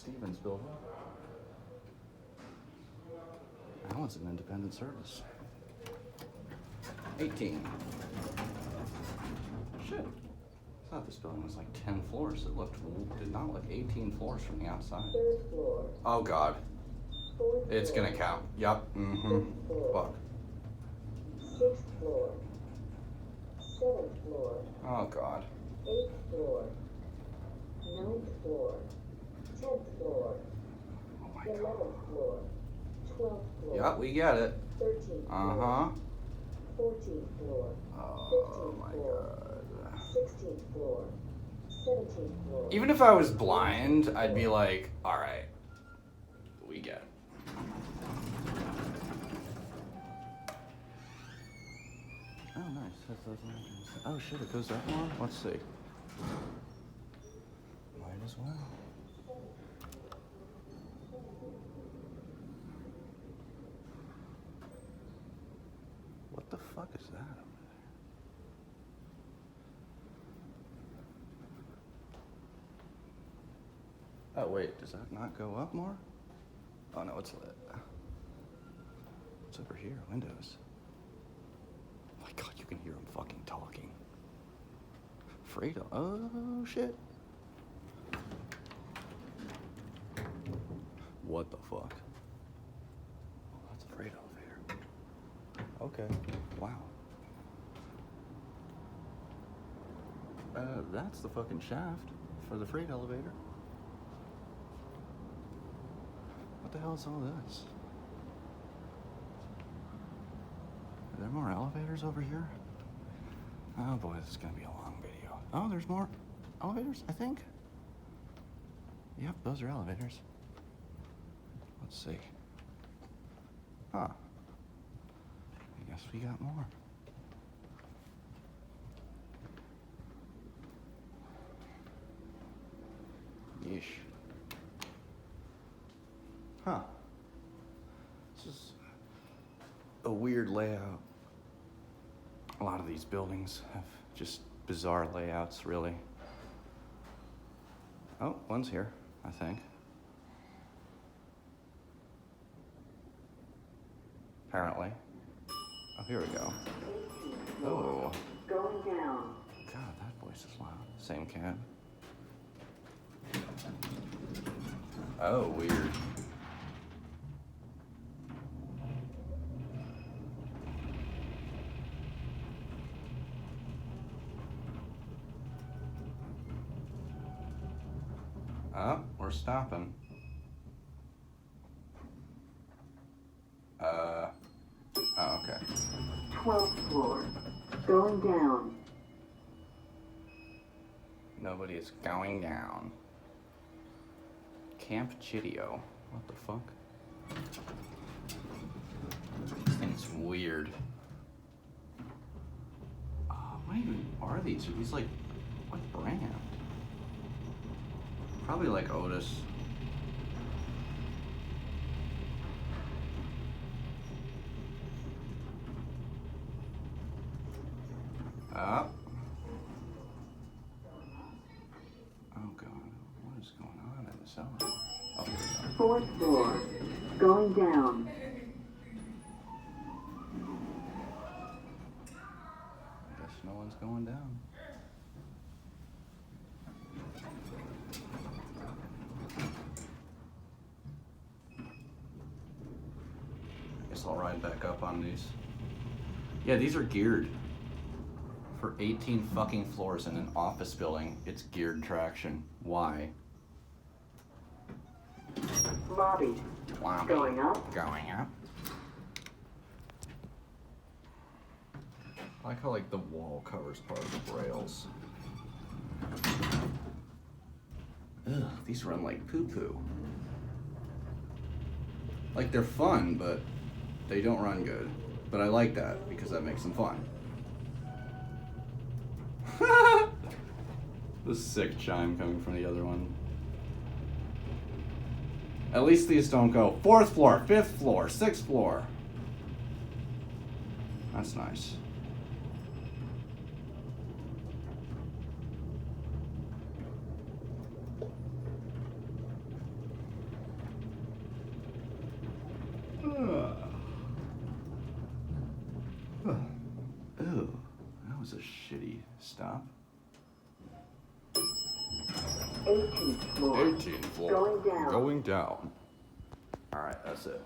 Stevens building. That one's an independent service. 18. Shit. I thought this building was like 10 floors. It did not look 18 floors from the outside. 3rd floor. Oh God. 4th It's floor. gonna count. Yup. Mm-hmm. Fuck. 6th floor. 7th floor. Oh God. 8th floor. 9th floor. 10th floor. Oh my 11th God. floor. 12th floor. Yup, we get it. 13th floor. Uh-huh. 14th floor. Oh 15th my floor. God. 16th floor. 17th floor. Even if I was blind, I'd be like, alright. We get it. Oh, nice. Oh, shit, it goes up more? Let's see. Might as well. What the fuck is that over there? Oh, wait, does that not go up more? Oh, no, it's lit. What's over here? Windows. Oh my God, you can hear them fucking talking. Fredo. Oh, shit. What the fuck? Oh, that's a freight elevator. Okay. Wow. That's the fucking shaft for the freight elevator. What the hell is all this? Are there more elevators over here? Oh boy, this is gonna be a long video. Oh, there's more elevators, I think. Yep, those are elevators. Let's see. Huh. I guess we got more. Yeesh. Huh. This is a weird layout. A lot of these buildings have just bizarre layouts, really. Oh, one's here, I think. Apparently. Oh, here we go. Oh. Going down. God, that voice is loud. Same cab. Oh, weird. Oh, we're stopping. Oh, okay. 12th floor. Going down. Nobody is going down. Camp Chitio. What the fuck? This thing's weird. What even are these? Are these like, what brand? Probably like Otis. Oh. Oh God, what is going on in the cellar? Oh, here we go. 4th floor. Going down. I guess no one's going down. Guess I'll ride back up on these. Yeah, these are geared. For 18 fucking floors in an office building, it's geared traction. Why? Lobby. Lobby. Going up. Going up. I like how like the wall covers part of the rails. Ugh, these run like poo-poo. Like they're fun, but they don't run good. But I like that because that makes them fun. The sick chime coming from the other one. At least these don't go 4th floor, 5th floor, 6th floor. That's nice. Stop. 18th floor. 18th floor. Going down. Going down. All right, that's it.